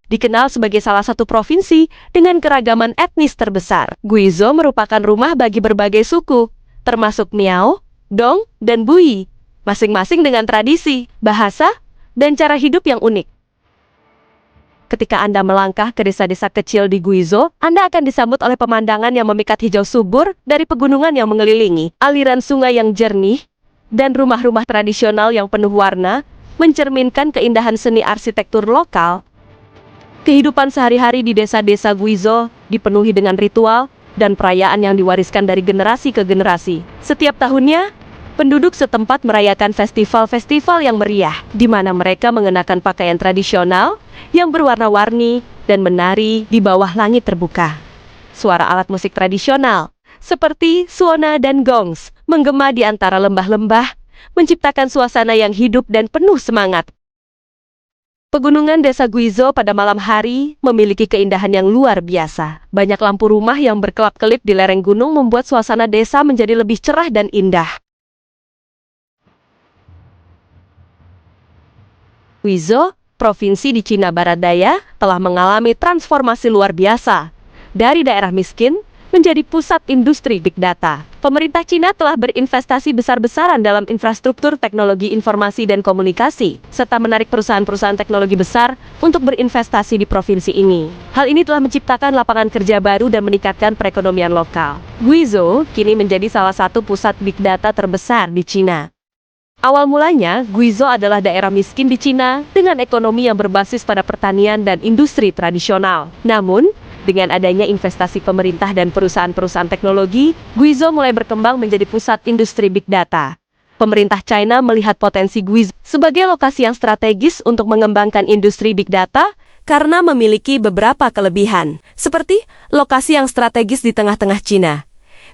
dikenal sebagai salah satu provinsi dengan keragaman etnis terbesar. Guizhou merupakan rumah bagi berbagai suku, termasuk Miao, Dong, dan Bui, masing-masing dengan tradisi, bahasa, dan cara hidup yang unik. Ketika Anda melangkah ke desa-desa kecil di Guizhou, Anda akan disambut oleh pemandangan yang memikat hijau subur dari pegunungan yang mengelilingi, aliran sungai yang jernih, dan rumah-rumah tradisional yang penuh warna, mencerminkan keindahan seni arsitektur lokal. Kehidupan sehari-hari di desa-desa Guizhou dipenuhi dengan ritual dan perayaan yang diwariskan dari generasi ke generasi. Setiap tahunnya, penduduk setempat merayakan festival-festival yang meriah, di mana mereka mengenakan pakaian tradisional yang berwarna-warni dan menari di bawah langit terbuka. Suara alat musik tradisional, seperti suona dan gongs, menggema di antara lembah-lembah, menciptakan suasana yang hidup dan penuh semangat. Pegunungan desa Guizhou pada malam hari memiliki keindahan yang luar biasa. Banyak lampu rumah yang berkelap-kelip di lereng gunung membuat suasana desa menjadi lebih cerah dan indah. Guizhou, provinsi di Cina Barat Daya, telah mengalami transformasi luar biasa. Dari daerah miskin menjadi pusat industri Big Data. Pemerintah Cina telah berinvestasi besar-besaran dalam infrastruktur teknologi informasi dan komunikasi, serta menarik perusahaan-perusahaan teknologi besar untuk berinvestasi di provinsi ini. Hal ini telah menciptakan lapangan kerja baru dan meningkatkan perekonomian lokal. Guizhou kini menjadi salah satu pusat Big Data terbesar di Cina. Awal mulanya, Guizhou adalah daerah miskin di Cina dengan ekonomi yang berbasis pada pertanian dan industri tradisional. Namun, dengan adanya investasi pemerintah dan perusahaan-perusahaan teknologi, Guizhou mulai berkembang menjadi pusat industri Big Data. Pemerintah China melihat potensi Guizhou sebagai lokasi yang strategis untuk mengembangkan industri Big Data karena memiliki beberapa kelebihan, seperti lokasi yang strategis di tengah-tengah Cina,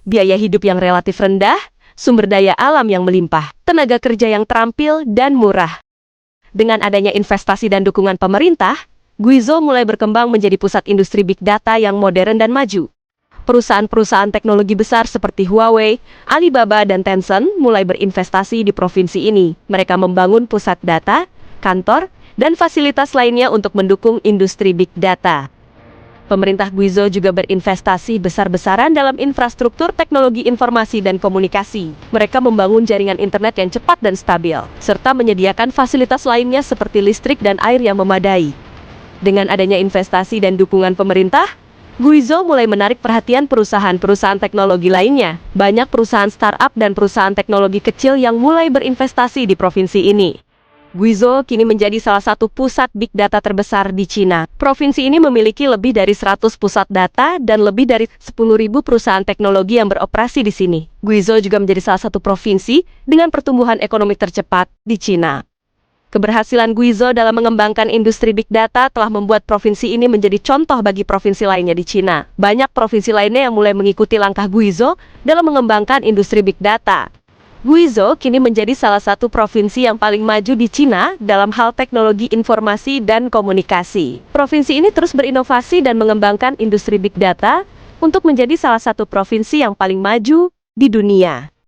biaya hidup yang relatif rendah, sumber daya alam yang melimpah, tenaga kerja yang terampil dan murah. Dengan adanya investasi dan dukungan pemerintah, Guizhou mulai berkembang menjadi pusat industri Big Data yang modern dan maju. Perusahaan-perusahaan teknologi besar seperti Huawei, Alibaba, dan Tencent mulai berinvestasi di provinsi ini. Mereka membangun pusat data, kantor, dan fasilitas lainnya untuk mendukung industri Big Data. Pemerintah Guizhou juga berinvestasi besar-besaran dalam infrastruktur teknologi informasi dan komunikasi. Mereka membangun jaringan internet yang cepat dan stabil, serta menyediakan fasilitas lainnya seperti listrik dan air yang memadai. Dengan adanya investasi dan dukungan pemerintah, Guizhou mulai menarik perhatian perusahaan-perusahaan teknologi lainnya. Banyak perusahaan startup dan perusahaan teknologi kecil yang mulai berinvestasi di provinsi ini. Guizhou kini menjadi salah satu pusat Big Data terbesar di Cina. Provinsi ini memiliki lebih dari 100 pusat data dan lebih dari 10.000 perusahaan teknologi yang beroperasi di sini. Guizhou juga menjadi salah satu provinsi dengan pertumbuhan ekonomi tercepat di Cina. Keberhasilan Guizhou dalam mengembangkan industri Big Data telah membuat provinsi ini menjadi contoh bagi provinsi lainnya di Cina. Banyak provinsi lainnya yang mulai mengikuti langkah Guizhou dalam mengembangkan industri Big Data. Guizhou kini menjadi salah satu provinsi yang paling maju di Cina dalam hal teknologi informasi dan komunikasi. Provinsi ini terus berinovasi dan mengembangkan industri Big Data untuk menjadi salah satu provinsi yang paling maju di dunia.